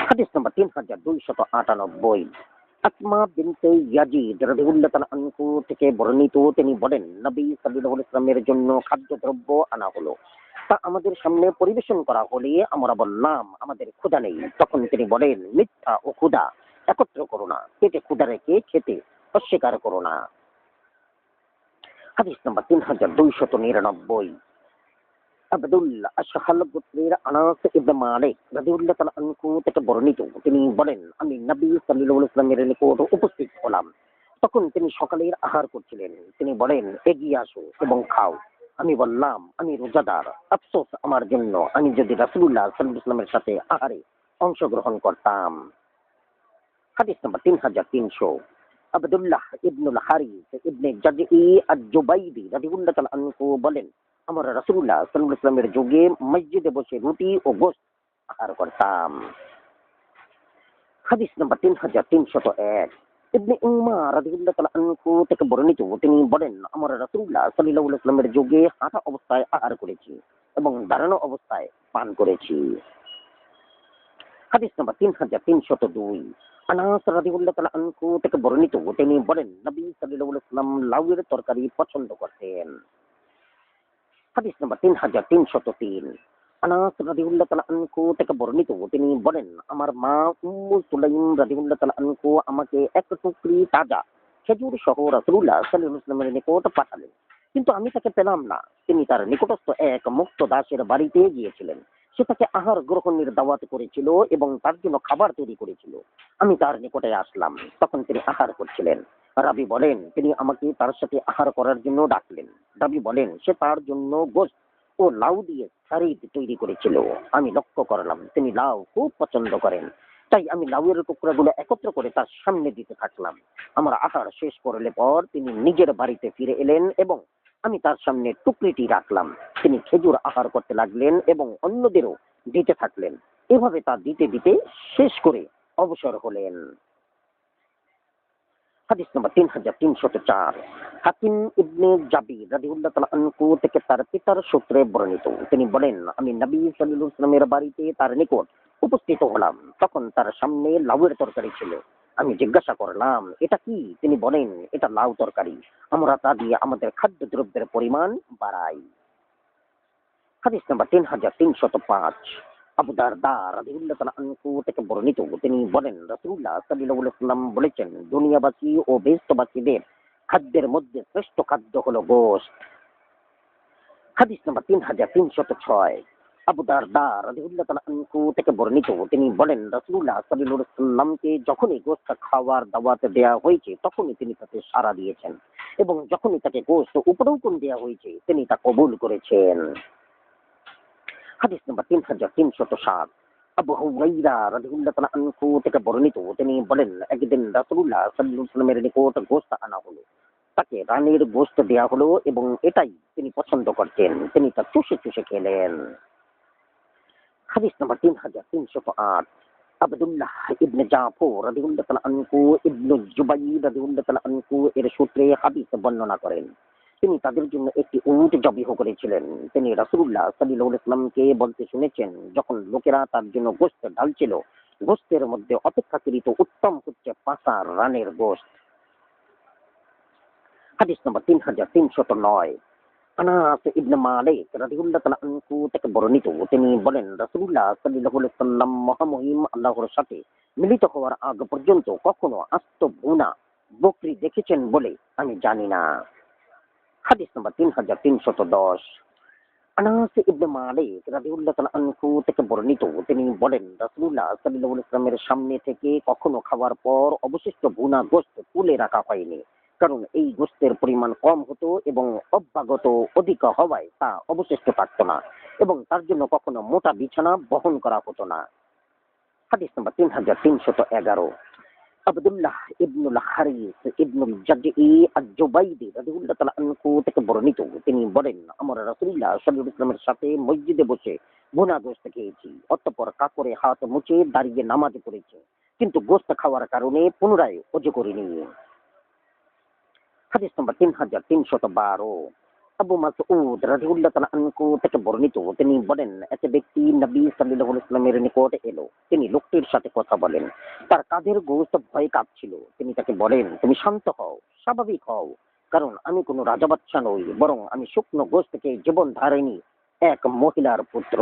হাদিস নম্বর 3298। আসমা বিনতে ইয়াজিদ রাদিয়াল্লাহু তাআলা আনহা থেকে বর্ণিত, তিনি বলেন, নবী সাল্লাল্লাহু আলাইহি ওয়াসাল্লামের জন্য খাদ্যদ্রব্য আনা হলো, তা আমাদের সামনে পরিবেশন করা হলে আমরা বললাম, আমাদের ক্ষুধা নেই। তখন তিনি বলেন, মিথ্যা ও ক্ষুধা একত্র করো না, পেটে ক্ষুধা রেখে খেতে অস্বীকার করো না। হাদিস নম্বর 3299। আব্দুল্লাহ আশহাল গোত্রের আনাস ইবনে মালিক রাদিয়াল্লাহু তাআলা আনহু থেকে বর্ণিত, তিনি বলেন, আমি নবী সাল্লাল্লাহু আলাইহি ওয়াসাল্লামের নিকট উপস্থিত হলাম। তখন তিনি সকালের আহার করছিলেন। তিনি বলেন, এগিয়ে আসো এবং খাও। আমি বললাম, আমি রোজাদার। আফসোস আমার জন্য, আমি যদি রাসূলুল্লাহ সাল্লাল্লাহু আলাইহি ওয়াসাল্লামের সাথে আহারে অংশগ্রহণ করতাম। হাদিস নাম্বার 3300। আব্দুল্লাহ ইবনুল হারিস ইবনে জাজঈ আজ-জুবাইরি রাদিয়াল্লাহু তাআলা আনহু বলেন, আমরা রাসূলুল্লাহ সাল্লাল্লাহু আলাইহি ওয়াসাল্লামের যুগে মসজিদে বসে রুটি ও গোশত আহার করতাম। হাদিস নাম্বার 3301। ইবনে উমর রাদিয়াল্লাহু তাআলা আনহু থেকে বর্ণিত, তিনি বলেন, আমরা রাসূলুল্লাহ সাল্লাল্লাহু আলাইহি ওয়াসাল্লামের যুগে হাঁটা অবস্থায় আহার করেছি এবং দাঁড়ানো অবস্থায় পান করেছি। হাদিস নাম্বার 3302। আনাস রাদিয়াল্লাহু তাআলা আনহু থেকে বর্ণিত, তিনি বলেন, নবী সাল্লাল্লাহু আলাইহি ওয়াসাল্লাম লাউয়ের তরকারি পছন্দ করতেন। হাদিস নাম্বার 3303। আনাস রাদিয়াল্লাহু তাআলা আনহু থেকে বর্ণিত, তিনি বলেন, আমার মা উম্মু সুলাইম রাদিয়াল্লাহু তাআলা আনহু আমাকে এক টুকরি তাজা খেজুর সহ রাসূলুল্লাহ সাল্লাল্লাহু আলাইহি ওয়াসাল্লামের নিকট পাঠালেন, কিন্তু আমি তাকে পেলাম না। তিনি তার নিকটস্থ এক মুক্ত দাসের বাড়িতে গিয়েছিলেন। সে তাকে আহার গ্রহণের দাওয়াত করেছিল এবং তার জন্য খাবার তৈরি করেছিল। আমি তার নিকটে আসলাম, তখন তিনি আহার করছিলেন। রাবী বলেন, তিনি আমাকে তার সাথে আহার করার জন্য ডাকলেন। রাবী বলেন, সে তার জন্য গোশত ও লাউ দিয়ে সারিদ তৈরি করেছিল। আমি লক্ষ্য করলাম তিনি লাউ খুব পছন্দ করেন, তাই আমি লাউয়ের টুকরাগুলো একত্র করে তার সামনে দিতে থাকলাম। আমার আহার শেষ করলে পর তিনি নিজের বাড়িতে ফিরে এলেন এবং আমি তার সামনে টুকরিটি রাখলাম। তিনি খেজুর আহার করতে লাগলেন এবং অন্যদেরও দিতে থাকলেন। এভাবে তা দিতে দিতে শেষ করে অবসর হলেন। হাদিস নম্বর 3304। হাকিম ইবনে জাবির রাদিয়াল্লাহু তাআলা আনহু থেকে তার পিতার সূত্রে বর্ণিত, তিনি বলেন, আমি নবী সাল্লাল্লাহু আলাইহি ওয়াসাল্লামের বাড়িতে তার নিকট উপস্থিত হলাম। তখন তার সামনে লাউয়ের তরকারি ছিল। আমি জিজ্ঞাসা করলাম, এটা কি? তিনি বলেন, এটা লাউ তরকারি। আমরা তা দিয়ে আমাদের খাদ্যদ্রব্যের পরিমাণ বাড়াই। হাদিস নাম্বার 3305। আবু দারদা রাদিয়াল্লাহু তাআলা আনহু থেকে বর্ণিত, তিনি বলেন, রাসূলুল্লাহ সাল্লাল্লাহু আলাইহি ওয়াসাল্লাম বলেছেন, দুনিয়াবাসী ও বেহেশতবাসীদের খাদ্যের মধ্যে শ্রেষ্ঠ খাদ্য হলো গোশত। হাদিস নাম্বার 3306। আবু দারদা রাদিয়াল্লাহু তাআলা আনহু থেকে বর্ণিত, তিনি বলেন, রাসূলুল্লাহ সাল্লাল্লাহু আলাইহি ওয়াসাল্লামকে যখনই গোশত খাওয়ার দাওয়াত দেয়া হয়েছে তখনই তিনি তাতে সাড়া দিয়েছেন এবং যখনই তাকে গোশত উপঢৌকন দেয়া হয়েছে তিনি তা কবুল করেছেন। হাদিস নাম্বার 3307। আবু হুরায়রা রাদিয়াল্লাহু তাআলা আনহু থেকে বর্ণিত, তিনি বলেন, একদিন রাসূলুল্লাহ সাল্লাল্লাহু আলাইহি ওয়াসাল্লামের নিকট গোশত আনা হলো। তাকে রানীর গোশত দেয়া হলো এবং এটাই তিনি পছন্দ করতেন। তিনি তা চুষে চুষে খেলেন। হাদিস নাম্বার 3308। আব্দুল্লাহ ইবনে জাফর রাদিয়াল্লাহু তাআলা আনহু ইবনে জুবাইর রাদিয়াল্লাহু তাআলা আনহু এর সূত্রে হাদিস বর্ণনা করেন। তিনি তাদের জন্য একটি উট জবাই করেছিলেন। তিনি রাসূলুল্লাহ সাল্লাল্লাহু আলাইহি ওয়াসাল্লামকে বলতে শুনেছেন, যখন লোকেরা তার জন্য গোশত ঢালছিল, গোশতের মধ্যে অপেক্ষাকৃত উত্তম হচ্ছে পাঁচা রানের গোশত। হাদিস নম্বর 3309। আনাস ইবনে মালিক রাদিয়াল্লাহু তাআলা আনহু থেকে বর্ণিত, তিনি বলেন, রাসূলুল্লাহ সাল্লাল্লাহু আলাইহি ওয়াসাল্লাম মহামহিম আল্লাহর সাথে মিলিত হওয়ার আগ পর্যন্ত কখনো আস্ত ভুনা বকরি দেখেছেন বলে আমি জানি না। হাদিস নম্বর 3310। আনাস ইবনে মালিক রাদিয়াল্লাহু তাআলা আনহু থেকে বর্ণিত, তিনি বলেন, রাসূলুল্লাহ সাল্লাল্লাহু আলাইহি ওয়াসাল্লামের সামনে থেকে কখনো খাওয়ার পর অবশিষ্ট ভুনা গোশত তুলে রাখা হয়নি, কারণ এই গোশতের পরিমাণ কম হতো এবং অভ্যাগত অধিক হওয়ায় তা অবশিষ্ট থাকতো না এবং তার জন্য কখনো মোটা বিছানা বহন করা হতো না। হাদিস নম্বর 3311। আব্দুল্লাহ ইবনুল হারিস ইবনুল জাজঈ আজ-জুবাইরি রাদিয়াল্লাহু তাআলা আনহু থেকে বর্ণিত, তিনি বলেন, আমরা রাসূলুল্লাহ সাল্লাল্লাহু আলাইহি ওয়াসাল্লামের সাথে মসজিদে বসে ভুনা গোশত খেয়েছি। অতঃপর কাপড়ে হাত মুছে দাঁড়িয়ে নামাজ পড়েছি, কিন্তু গোশত খাওয়ার কারণে পুনরায় ওযু করিনি। হাদিস নম্বর 3312। আবু মাসউদ রাদিয়াল্লাহু তাআলা আনহু থেকে বর্ণিত, তিনি বলেন, এক ব্যক্তি নবী সাল্লাল্লাহু আলাইহি ওয়াসাল্লামের নিকট এলো। তিনি লোকটির সাথে কথা বলেন। তার কাঁধের গোশত ভয়ে কাঁপছিল। তিনি তাকে বলেন, তুমি শান্ত হও, স্বাভাবিক হও, কারণ আমি কোনো রাজা বাদশা নই, বরং আমি শুকনো গোশত থেকে জীবন ধারিণী এক মহিলার পুত্র।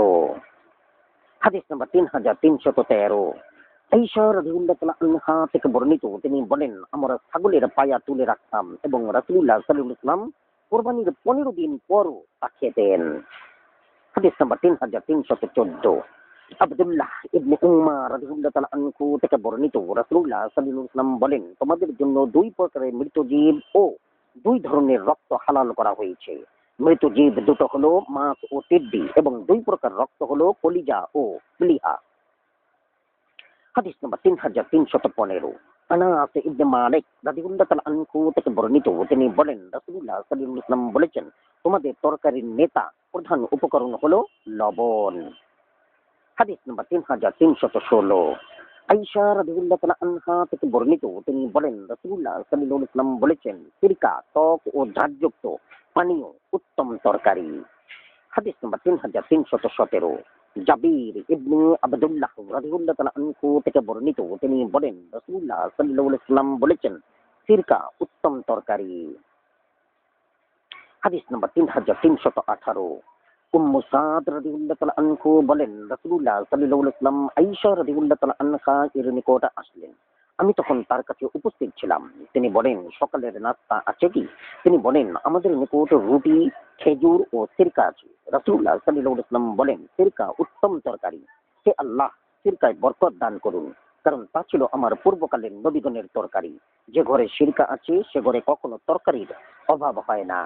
হাদিস নম্বর 3313। আয়েশা রাদিয়াল্লাহু তাআলা আনহা থেকে বর্ণিত, তিনি বলেন, আমরা ছাগলের পায়া তুলে রাখতাম এবং রাসূলুল্লাহ সাল্লাল্লাহু আলাইহি ওয়াসাল্লাম কুরবানির 15 দিন পরও তা খেতেন। হাদিস নাম্বার 3314। আব্দুল্লাহ ইবনে উমর রাদিয়াল্লাহু তাআলা আনহু থেকে বর্ণিত, রাসূলুল্লাহ সাল্লাল্লাহু আলাইহি ওয়াসাল্লাম বলেন, তোমাদের জন্য দুই প্রকারের মৃত জীব ও দুই ধরনের রক্ত হালাল করা হয়েছে। মৃত জীব দুটো হলো মাছ ও টিড্ডি, এবং দুই প্রকার রক্ত হলো কলিজা ও প্লীহা। হাদিস নাম্বার 3315। আনাস ইবনে মালিক রাদিয়াল্লাহু তাআলা আনহু থেকে বর্ণিত, তিনি বলেন, রাসূলুল্লাহ সাল্লাল্লাহু আলাইহি ওয়াসাল্লাম বলেছেন, তোমাদের তরকারির নেতা প্রধান উপকরণ হলো লবণ। হাদিস নাম্বার 3316। আয়েশা রাদিয়াল্লাহু তাআলা আনহা থেকে বর্ণিত, তিনি বলেন, রাসূলুল্লাহ সাল্লাল্লাহু আলাইহি ওয়াসাল্লাম বলেছেন, সিরকা টক ও ঝাঁঝযুক্ত পানীয় উত্তম তরকারি। হাদিস নাম্বার 3317। জাবির ইবনে আব্দুল্লাহ রাদিয়াল্লাহু তাআলা আনহু থেকে বর্ণিত, তিনি বলেন, রাসূলুল্লাহ সাল্লাল্লাহু আলাইহি ওয়াসাল্লাম বলেছেন, সিরকা উত্তম তরকারি। হাদিস নাম্বার 3318। উম্মু সাদ রাদিয়াল্লাহু তাআলা আনহু বলেন, রাসূলুল্লাহ সাল্লাল্লাহু আলাইহি ওয়াসাল্লাম আয়েশা রাদিয়াল্লাহু তাআলা আনহা এর নিকট আসলেন। আমি তখন তার কাছে উপস্থিত ছিলাম। তিনি বলেন, সকালের নাস্তা আছে কি? তিনি বলেন, আমাদের নিকট রুটি, খেজুর ও সিরকা আছে। রাসূলুল্লাহ সাল্লাল্লাহু আলাইহি ওয়াসাল্লাম বলেন, সিরকা উত্তম তরকারি। হে আল্লাহ, সিরকায় বরকত দান করুন, কারণ তা ছিল আমার পূর্বকালের নবীগণের তরকারি। যে ঘরে সিরকা আছে সে ঘরে কখনো তরকারির অভাব হয় না।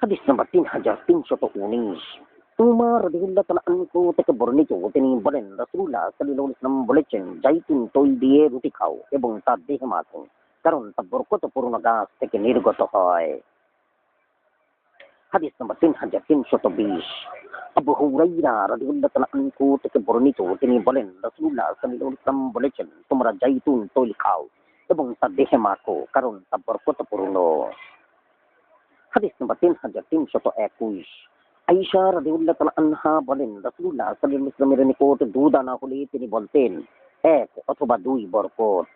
হাদিস নাম্বার 3319। উমর রাদিয়াল্লাহু তাআলা আনহু থেকে বর্ণিত, তিনি বলেন, রাসূলুল্লাহ সাল্লাল্লাহু আলাইহি ওয়াসাল্লাম বলেছেন, জাইতুন তৈল দিয়ে রুটি খাও এবং তার দেহে মাখো, কারণ তা বরকতপূর্ণ গাছ থেকে নির্গত হয়। হাদিস নাম্বার 3320। আবু হুরায়রা রাদিয়াল্লাহু তাআলা আনহু থেকে বর্ণিত, তিনি বলেন, রাসূলুল্লাহ সাল্লাল্লাহু আলাইহি ওয়াসাল্লাম বলেছেন, তোমরা জাইতুন তৈল খাও এবং তার দেহে মাখো, কারণ তা বরকতপূর্ণ। হাদিস নাম্বার 3321। আয়েশা রাদিয়াল্লাহু তাআলা আনহা বলেন, রাসূলুল্লাহ সাল্লাল্লাহু আলাইহি ওয়াসাল্লামের নিকট দুধ আনা হলে তিনি বলতেন, এক অথবা দুই বরকত।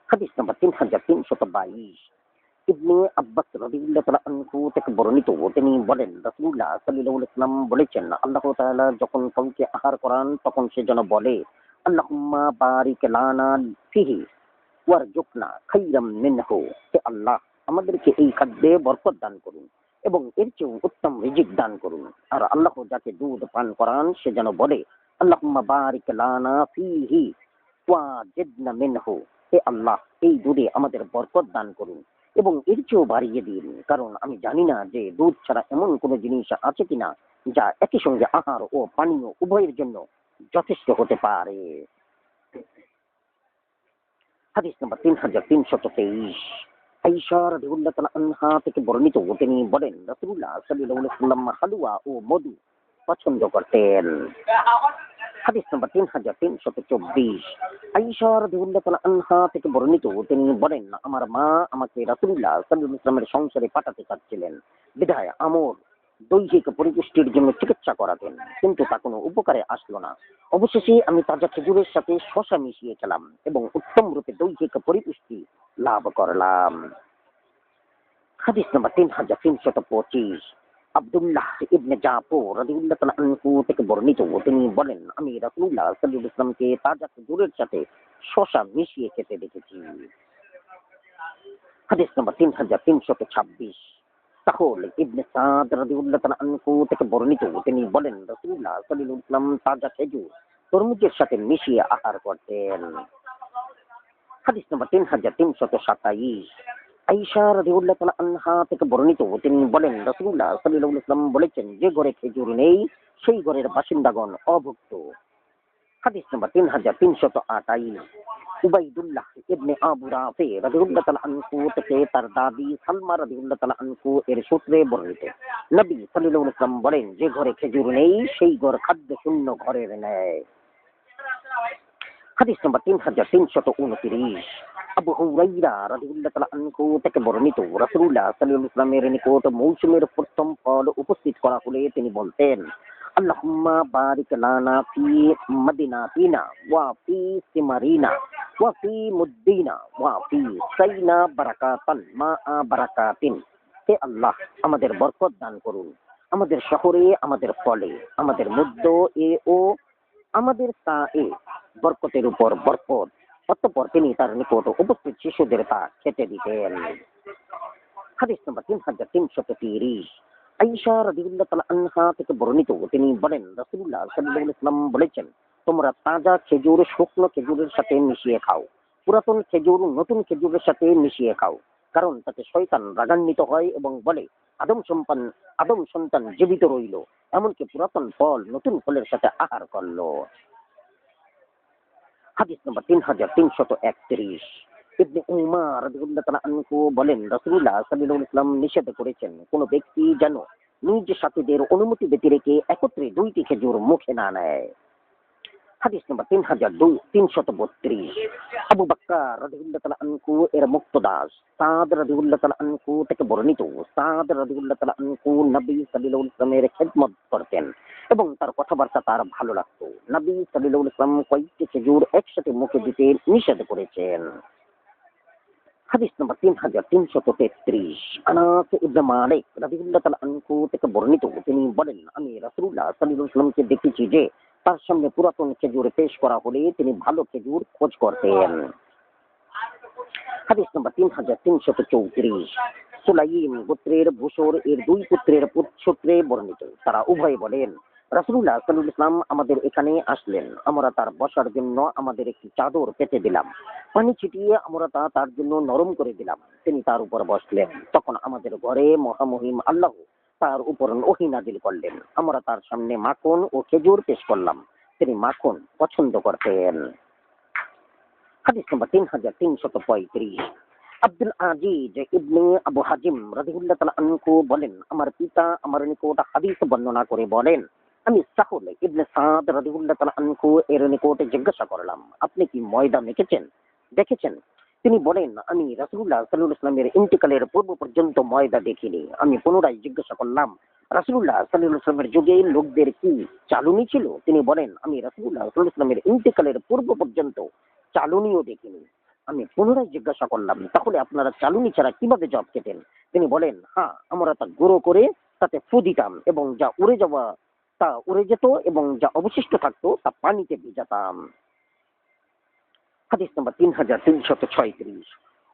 হাদিস নাম্বার 3322। ইবনে আব্বাস রাদিয়াল্লাহু তাআলা আনহু থেকে বর্ণিত, তিনি বলেন, রাসূলুল্লাহ সাল্লাল্লাহু আলাইহি ওয়াসাল্লাম বলেছেন, আল্লাহ তাআলা যখন কাউকে আহার করান তখন সে যেন বলে, আল্লাহুম্মা বারিক লানা ফিহি ওয়ারজুকনা খাইরাম মিনহু। হে আল্লাহ, আমাদেরকে এই খাদ্যে বরকত দান করুন এবং এর চেয়েও উত্তম রিজিক দান করুন। আর আল্লাহ যাকে দুধ পান করান সে যেন বলে, আল্লাহুম্মা বারিক লানা ফিহি ওয়াজিদনা মিনহু। হে আল্লাহ, এই দুধে আমাদের বরকত দান করুন এবং এর চেয়েও বাড়িয়ে দিন, কারণ আমি জানি না যে দুধ ছাড়া এমন কোনো জিনিস আছে কিনা যা একই সঙ্গে আহার ও পানীয় উভয়ের জন্য যথেষ্ট হতে পারে। হাদিস নাম্বার 3323। আয়েশা রাদিয়াল্লাহু তাআলা আনহা থেকে বর্ণিত, তিনি বলেন, রাসূলুল্লাহ সাল্লাল্লাহু আলাইহি ওয়াসাল্লাম হালুয়া ও মধু পছন্দ করতেন। হাদিস নাম্বার 3324। আয়েশা রাদিয়াল্লাহু তাআলা আনহা থেকে বর্ণিত, তিনি বলেন, আমার মা আমাকে রাসূলুল্লাহ সাল্লাল্লাহু আলাইহি ওয়াসাল্লামের সংসারে পাঠাতে চাচ্ছিলেন, বিধায় আমর দৈহিক পরিপুষ্টির জন্য চিকিৎসা করাতেন, কিন্তু তা কোনো উপকারে আসলো না। অবশেষে আমি তাজা খেজুরের সাথে শসা মিশিয়ে খেলাম এবং উত্তম রূপে দৈহিক পরিপুষ্টি লাভ করলাম। হাদিস নাম্বার 3325। আব্দুল্লাহ ইবনে জাফর রাদিয়াল্লাহু তাআলা আনহু থেকে বর্ণিত, তিনি বলেন, আমি রাসূলুল্লাহ সাল্লাল্লাহু আলাইহি ওয়াসাল্লামকে তাজা খেজুরের সাথে শসা মিশিয়ে খেতে দেখেছি। হাদিস নাম্বার 3326। সাহল ইবনে সাদ রাদিয়াল্লাহু তাআলা আনহু থেকে বর্ণিত, তিনি বলেন, রাসূলুল্লাহ সাল্লাল্লাহু আলাইহি ওয়াসাল্লাম তাজা খেজুর তরমুজের সাথে মিশিয়ে আহার করতেন। হাদিস নাম্বার 3327। আয়েশা রাদিয়াল্লাহু তাআলা আনহা থেকে বর্ণিত, তিনি বলেন, রাসূলুল্লাহ সাল্লাল্লাহু আলাইহি ওয়াসাল্লাম বলেছেন, যে ঘরে খেজুর নেই সেই ঘরের বাসিন্দাগণ অভুক্ত। হাদিস নাম্বার 3328। উবাইদুল্লাহ ইবনে আবু রাফি রাদিয়াল্লাহু তাআলা আনহু থেকে তার দাদি সালমা রাদিয়াল্লাহু তাআলা আনহু এর সূত্রে বর্ণিত, নবী সাল্লাল্লাহু আলাইহি ওয়াসাল্লাম বলেন, যে ঘরে খেজুর নেই সেই ঘর খাদ্য শূন্য ঘরের ন্যায়। হাদিস নাম্বার 3329। আবু হুরায়রা রাদিয়াল্লাহু তাআলা আনহু থেকে বর্ণিত, রাসূলুল্লাহ সাল্লাল্লাহু আলাইহি ওয়াসাল্লামের নিকট মৌসুমের প্রথম ফল উপস্থিত করা হলে তিনি বলতেন, আল্লাহুম্মা বারিক লানা ফি মাদিনাতিনা ওয়া ফি সিমারিনা ওয়া ফি মুদ্দিনা ওয়া ফি সাইনা বারাকাতান মা বারাকাতিন। হে আল্লাহ, আমাদের বরকত দান করুন, আমাদের শহরে, আমাদের ফলে, আমাদের মুদ্দ এ ও আমাদের তা এ বরকতের উপর বরকত। অতঃপর তিনি তার নিকট উপস্থিত শিশুদের তা খেতে দিতেন। হাদিস নম্বর 3330। আয়েশা রাদিয়াল্লাহু তাআলা আনহা থেকে বর্ণিত, তিনি বলেন রাসূলুল্লাহ সাল্লাল্লাহু আলাইহি ওয়াসাল্লাম বলেছেন, তোমরা তাজা খেজুর শুকনো খেজুরের সাথে মিশিয়ে খাও, পুরাতন খেজুর নতুন খেজুরের সাথে মিশিয়ে খাও, কারণ তাতে শয়তান রাগান্বিত হয় এবং বলে আদম সন্তান জীবিত রইল, এমনকি পুরাতন ফল নতুন ফলের সাথে আহার করলো। হাদিস নম্বর 3331। ইবনে উমার রাদিয়াল্লাহু তাআলা আনহু বলেন রাসূলুল্লাহ সাল্লাল্লাহু আলাইহি ওয়াসাল্লাম নিষেধ করেছেন, কোন ব্যক্তি যেন নিজ সাথীদের অনুমতি ব্যতি রেখে একত্রে দুইটি খেজুর মুখে না নেয়। হাদিস নম্বর 3332। আবু বকর রাদিয়াল্লাহু তাআলা আনহু এর মুক্তদাস সাদ রাদিয়াল্লাহু তাআলা আনহু থেকে বর্ণিত, সাদ রাদিয়াল্লাহু তাআলা আনহু নবী সাল্লাল্লাহু আলাইহি ওয়াসাল্লামের খিদমত করতেন এবং তার কথাবার্তা তার ভালো লাগতো। নবী সাল্লাল্লাহু আলাইহি ওয়াসাল্লাম কয়েকটি খেজুর একসাথে মুখে দিতে নিষেধ করেছেন। হাদিস নম্বর 3333। আনাস ইবনে মালিক রাদিয়াল্লাহু তাআলা আনহু থেকে বর্ণিত, তিনি বলেন আমি রাসূলুল্লাহ সাল্লাল্লাহু আলাইহি ওয়াসাল্লামকে দেখেছি যে তার সামনে পুরাতন খেজুর পেশ করা হলে তিনি ভালো খেজুর খোঁজ করতেন। হাদিস নম্বর 3334। সুলাইম গোত্রের বুশর এর দুই পুত্রের সূত্রে বর্ণিত, তারা উভয়ে বলেন রাসূলুল্লাহ সাল্লাল্লাহু আলাইহি ওয়াসাল্লাম আমাদের এখানে আসলেন, আমরা তার বসার জন্য আমাদের একটি চাদর পেতে দিলাম, পানি ছিটিয়ে আমরা তা তার জন্য নরম করে দিলাম, তিনি তার উপর বসলেন। তখন আমাদের ঘরে মহামহিম আল্লাহ তার উপর ওহী নাযিল করলেন, আমরা তার সামনে মাখন ও খেজুর পেশ করলাম, তিনি মাখন পছন্দ করতেন। হাদিস নম্বর 3335। আব্দুল আজিজ ইবনে আবু হাজিম রাদিয়াল্লাহু তাআলা আনহু বলেন আমার পিতা আমার নিকট হাদিস বর্ণনা করে বলেন, আমি সাহুল ইবনে সাদ রাদিয়াল্লাহু তাআলা আনহু এর নিকট জিজ্ঞাসা করলাম, আপনি কি ময়দা দেখেছেন? তিনি বলেন আমি রাসূলুল্লাহ সাল্লাল্লাহু আলাইহি ওয়াসাল্লামের ইন্তিকালের পূর্ব পর্যন্ত ময়দা দেখিনি। আমি পুনরায় জিজ্ঞাসা করলাম, রাসূলুল্লাহ সাল্লাল্লাহু আলাইহি ওয়াসাল্লামের যুগে লোকদের কি চালুনি ছিল? তিনি বলেন আমি রাসূলুল্লাহ সাল্লাল্লাহু আলাইহি ওয়াসাল্লামের ইন্তিকালের পূর্ব পর্যন্ত চালুনিও দেখিনি। আমি পুনরায় জিজ্ঞাসা করলাম, তাহলে আপনারা চালুনি ছাড়া কিভাবে জব খেতেন? তিনি বলেন, হ্যাঁ, আমরা তা গুঁড়ো করে তাতে ফু দিতাম এবং যা উড়ে যেত এবং যা অবশিষ্ট থাকতো তা পানিতে ভিজাতাম। হাদিস নম্বর 3336।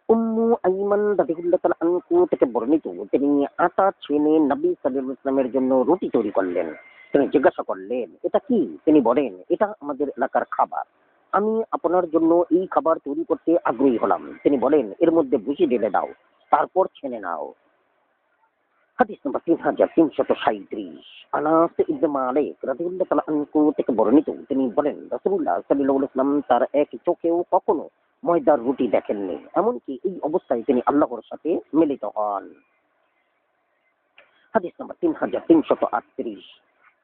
উম্মু আইমান রাদিয়াল্লাহু তাআলা আনহু থেকে বর্ণিত, তিনি আটা ছেনে নবী সাল্লাল্লাহু আলাইহি ওয়াসাল্লামের জন্য রুটি তৈরি করলেন। তিনি জিজ্ঞাসা করলেন, এটা কি? তিনি বলেন, এটা আমাদের এলাকার খাবার, আমি আপনার জন্য এই খাবার তৈরি করতে আগ্রহী হলাম। তিনি বলেন, এর মধ্যে ভুসি ঢেলে দাও, তারপর ছেনে নাও। হাদিস নম্বর 3337। আনাস ইবনে মালিক রাদিয়াল্লাহু তাআলা আনহু থেকে বর্ণিত, তিনি বলেন রাসূলুল্লাহ সাল্লাল্লাহু আলাইহি ওয়াসাল্লাম তার এক চোখেও কখনো ময়দার রুটি দেখেননি, এমনকি এই অবস্থায় তিনি আল্লাহর সাথে মিলিত হন। হাদিস নম্বর 3338।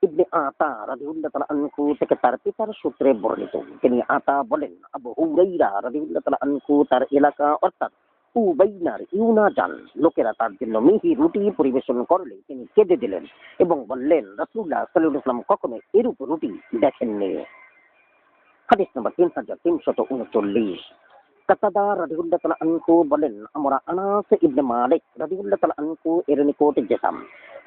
ইবনে আতা রাদিয়াল্লাহু তাআলা আনহু থেকে তার পিতার সূত্রে বর্ণিত, তিনি আতা বলেন আবু হুরায়রা রাদিয়াল্লাহু তাআলা আনহু তার এলাকা অর্থাৎ উবাইনার ইউনা যান, লোকেরা তার জন্য মিহি রুটি পরিবেশন করলে তিনি কেঁদে দিলেন এবং বললেন রাসূলুল্লাহ সাল্লাল্লাহু আলাইহি ওয়াসাল্লাম কখনো এরূপ রুটি দেখেননি। হাদিস নম্বর 3339। কাতাদা রাদিয়াল্লাহু তাআলা আনহু বলেন আমরা আনাস ইবনে মালিক রাদিয়াল্লাহু তাআলা আনহু এর নিকট যেতাম।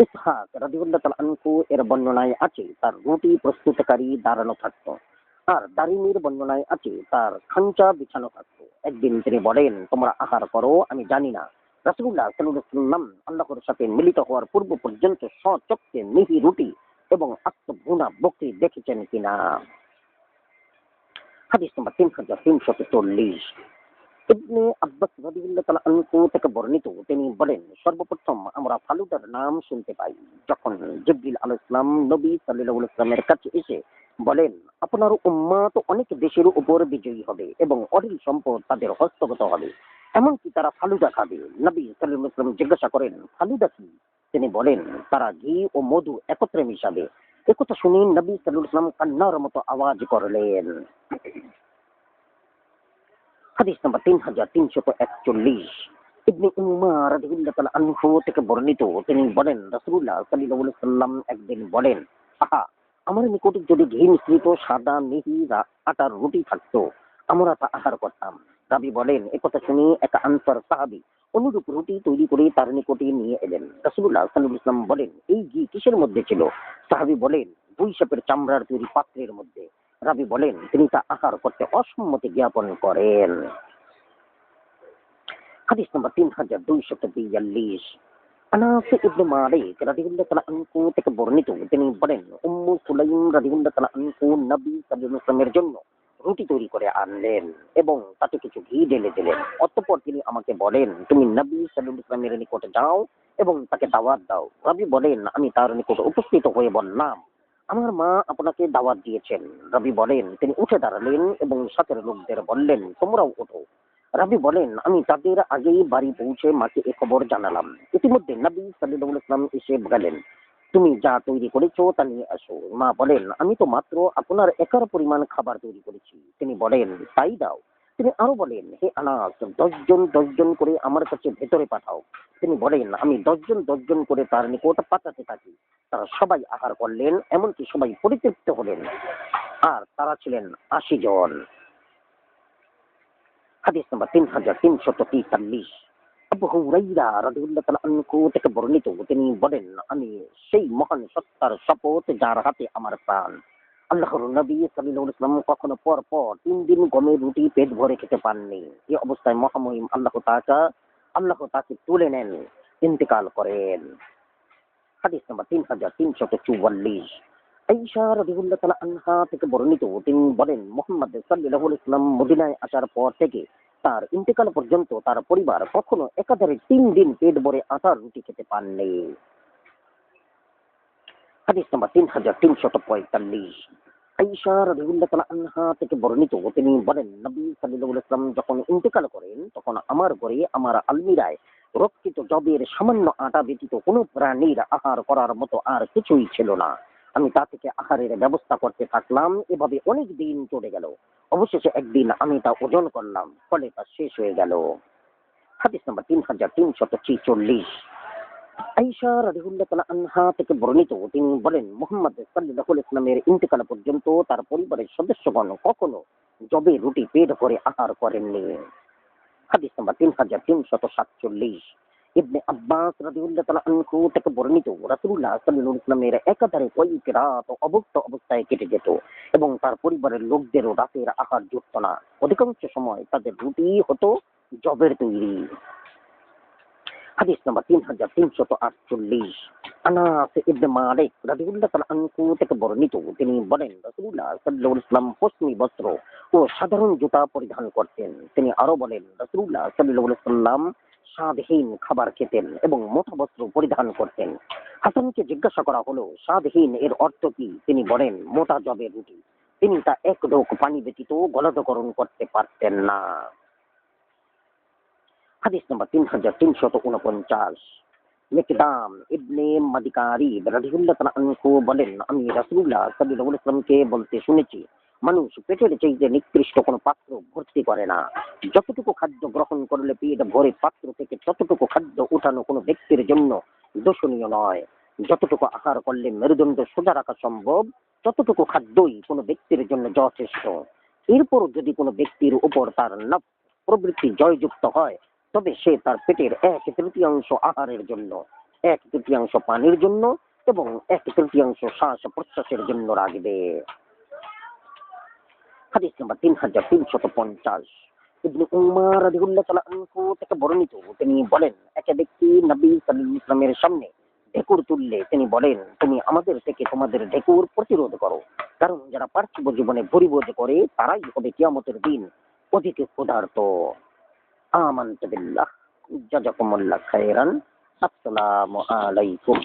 ইসহাক রাদিয়াল্লাহু তাআলা আনহু এর বর্ণনায় আছে তার রুটি প্রস্তুতকারী দাঁড়ানো থাকতো, আর দারিমির বর্ণনায় আছে তার খাঞ্চা বিছানো থাকতো। একদিন তিনি বলেন, তোমরা আহার করো, আমি জানি না রাসূলুল্লাহ সাল্লাল্লাহু আলাইহি ওয়াসাল্লাম আল্লাহর সাথে মিলিত হওয়ার পূর্ব পর্যন্ত স্বচক্ষে মিহি রুটি এবং আস্ত ভুনা বকরি দেখেছেন কিনা। হাদিস নম্বর 3340। ইবনে আব্বাস রাদিয়াল্লাহু তাআলা আনহু থেকে বর্ণিত, তিনি বলেন সর্বপ্রথম আমরা ফালুদার নাম শুনতে পাই যখন জিবরিল আলাইহিস সালাম নবী সাল্লাল্লাহু আলাইহি ওয়াসাল্লামের কাছে এসে বলেন আপনার উম্মত অনেক দেশের উপর বিজয়ী হবে এবং অঢেল সম্পদ তাদের হস্তগত হবে, এমনকি তারা ফালুদা খাবে। নবী সাল্লাল্লাহু আলাইহি ওয়াসাল্লাম জিজ্ঞাসা করেন ফালুদা কি? তিনি বলেন তারা ঘি ও মধু একত্রে মিশাবে। একথা শুনে নবী সাল্লাল্লাহু আলাইহি ওয়াসাল্লাম কান্নার মতো আওয়াজ করলেন। হাদিস নম্বর 3341। ইবনে উমার রাদিয়াল্লাহু তাআলা আনহু থেকে বর্ণিত, তিনি বলেন রাসূলুল্লাহ সাল্লাল্লাহু আলাইহি ওয়াসাল্লাম একদিন বলেন, আহা, আমার নিকটে যদি ঘি মিশ্রিত সাদা মিহি আটার রুটি থাকতো আমরা তা আহার করতাম। রাবী বলেন একথা শুনে এক আনসার সাহাবী অনুরূপ রুটি তৈরি করে তার নিকটে নিয়ে এলেন। রাসূলুল্লাহ সাল্লাল্লাহু আলাইহি ওয়াসাল্লাম বলেন, এই ঘি কিসের মধ্যে ছিল? সাহাবী বলেন, দুই সাপের চামড়ার তৈরি পাত্রের মধ্যে। রাবী বলেন তিনি তা আহার করতে অসম্মতি জ্ঞাপন করেন। হাদিস নম্বর 3242। আনাস ইবনে মালিক রাদিয়াল্লাহু তাআলা আনহু থেকে বর্ণিত, তিনি বলেন উম্মু সুলাইম রাদিয়াল্লাহু তাআলা আনহু নবী সাল্লাল্লাহু আলাইহি ওয়াসাল্লামের জন্য রুটি তৈরি করে আনলেন এবং তাতে কিছু ঘি ঢেলে দিলেন। অতঃপর তিনি আমাকে বলেন, তুমি নবী সাল্লাল্লাহু আলাইহি ওয়াসাল্লামের নিকটে যাও এবং তাকে দাওয়াত দাও। রাবী বলেন, আমি তার নিকট উপস্থিত হয়ে বললাম, আমার মা আপনাকে দাওয়াত দিয়েছেন। রাবী বলেন, তিনি উঠে দাঁড়ালেন এবং সাথের লোকদের বললেন, তোমরাও ওঠো। রাবী বলেন, আমি তাদের আগেই বাড়ি পৌঁছে মাকে এ খবর জানালাম। ইতিমধ্যে নবী সাল্লাল্লাহু আলাইহি ওয়াসাল্লাম এসে গেলেন। তুমি যা তৈরি করেছো তা নিয়ে আসো। মা বলেন, আমি তো মাত্র আপনার একার পরিমাণ খাবার তৈরি করেছি। তিনি বলেন, তাই দাও। তিনি আরো বলেন, হে আনাস, 10 জন করে আমার কাছে ভেতরে পাঠাও। তিনি বলেন, আমি 10 জন করে তার নিকট পাঠাতে থাকি। তারা সবাই আহার করলেন, এমনকি সবাই পরিতৃপ্ত হলেন। আর তারা ছিলেন 80 জন। হাদিস নাম্বার 3343। আবু হুরায়রা রাদিয়াল্লাহু তাআলা আনহু থেকে বর্ণিত, তিনি বলেন, আমি সেই মহান সত্তার শপথ যার হাতে আমার প্রাণ, আল্লাহর নবী সাল্লাল্লাহু আলাইহি ওয়াসাল্লাম কখনো পর পর 3 দিন গমের রুটি পেট ভরে খেতে পাননি। এই অবস্থায় মহামহিম আল্লাহ তাকে তুলে নেন, ইন্তেকাল করেন। হাদিস নাম্বার 3344। আয়েশা রাদিয়াল্লাহু তাআলা আনহা থেকে বর্ণিত, তিনি বলেন, মুহাম্মদ সাল্লাল্লাহু আলাইহি ওয়াসাল্লাম মদিনায় আসার পর থেকে তার ইন্তেকাল পর্যন্ত তার পরিবার কখনো একাধারে 3 দিন পেট ভরে আটার রুটি খেতে পাননি। হাদিস নাম্বার 3345। আয়েশা রাদিয়াল্লাহু তাআলা আনহা থেকে বর্ণিত, তিনি বলেন, নবী সাল্লাল্লাহু আলাইহি ওয়াসাল্লাম যখন ইন্তেকাল করেন তখন আমার ঘরে আমার আলমিরায় রক্ষিত জবের সামান্য আটা ব্যতীত কোনো প্রাণীর আহার করার মতো আর কিছুই ছিল না। আমি তা থেকে আহারের ব্যবস্থা করতে থাকলাম। এভাবে অনেক দিন চলে গেল। অবশেষে একদিন আমি তা ওজন করলাম, ফলে তা শেষ হয়ে গেল। হাদিস নাম্বার 3346। আয়েশা রাদিয়াল্লাহু তাআলা আনহা থেকে বর্ণিত, তিনি বলেন, মুহাম্মদ সাল্লাল্লাহু আলাইহি ওয়াসাল্লামের ইন্তেকাল পর্যন্ত তার পরিবারের সদস্যগণ কখনো জবে রুটি পেট ভরে আহার করেননি। হাদিস নাম্বার 3347। ইবনে আব্বাস রাদিয়াল্লাহু তাআলা আনহু থেকে বর্ণিত, রাসূলুল্লাহ সাল্লাল্লাহু আলাইহি ওয়াসাল্লামের একাধারে কয়েক রাত অভুক্ত অবস্থায় কেটে যেত এবং তার পরিবারের লোকদেরও রাতের আহার জুটত না। অধিকাংশ সময় তাদের রুটি হতো জবের তৈরি। হাদিস নাম্বার 3348। আনাস ইবনে মালিক রাদিয়াল্লাহু তাআলা আনহু থেকে বর্ণিত, তিনি বলেন, রাসূলুল্লাহ সাল্লাল্লাহু আলাইহি ওয়াসাল্লাম পশমি বস্ত্র ও সাধারণ জুতা পরিধান করতেন। তিনি আরো বলেন, রাসূলুল্লাহ সাল্লাল্লাহু আলাইহি ওয়াসাল্লাম স্বাদহীন খাবার খেতেন এবং মোটা বস্ত্র পরিধান করতেন। হাসানকে জিজ্ঞাসা করা হলো, স্বাদহীন এর অর্থ কি? তিনি বলেন, মোটা জবের রুটি। তিনি তা এক ঢোক পানি ব্যতীত গলাধকরণ করতে পারতেন না। হাদিস নাম্বার 3349। মিকদাম ইবনে মাদিকারি রাদিয়াল্লাহু তাআলা আনহু বলেন, আমি রাসূলুল্লাহ সাল্লাল্লাহু আলাইহি ওয়াসাল্লামকে বলতে শুনেছি, মানুষ পেটের চাইতে নিকৃষ্ট কোনো পাত্র ভর্তি করে না। যতটুকু খাদ্য গ্রহণ করলে পেট ভরে পাত্র থেকে ততটুকু খাদ্য উঠানো কোনো ব্যক্তির জন্য দোষণীয় নয়। যতটুকু আহার করলে মেরুদণ্ড সোজা রাখা সম্ভব, ততটুকু খাদ্যই কোনো ব্যক্তির জন্য যথেষ্ট। এরপরও যদি কোনো ব্যক্তির উপর তার নফস প্রবৃত্তি জয়যুক্ত হয়, তবে সে তার পেটের 1/3 আহারের জন্য, 1/3 পানির জন্য এবং 1/3 শ্বাস প্রশ্বাসের জন্য রাখবে। হাদিস নাম্বার 3350। ইবনে উমর রাদিয়াল্লাহু তাআলা আনহু থেকে বর্ণিত, তিনি বলেন, এক ব্যক্তি নবী সাল্লাল্লাহু আলাইহি ওয়াসাল্লামের সামনে ঢেকুর তুললে তিনি বলেন, তুমি আমাদের থেকে তোমাদের ঢেকুর প্রতিরোধ করো, কারণ যারা পার্থিব জীবনে ভরিভোজ করে তারাই হবে কিয়ামতের দিন অধিক ক্ষুধার্ত। আমানতু বিল্লাহ। জাযাকুমুল্লাহ খাইরান। আসসালামু আলাইকুম।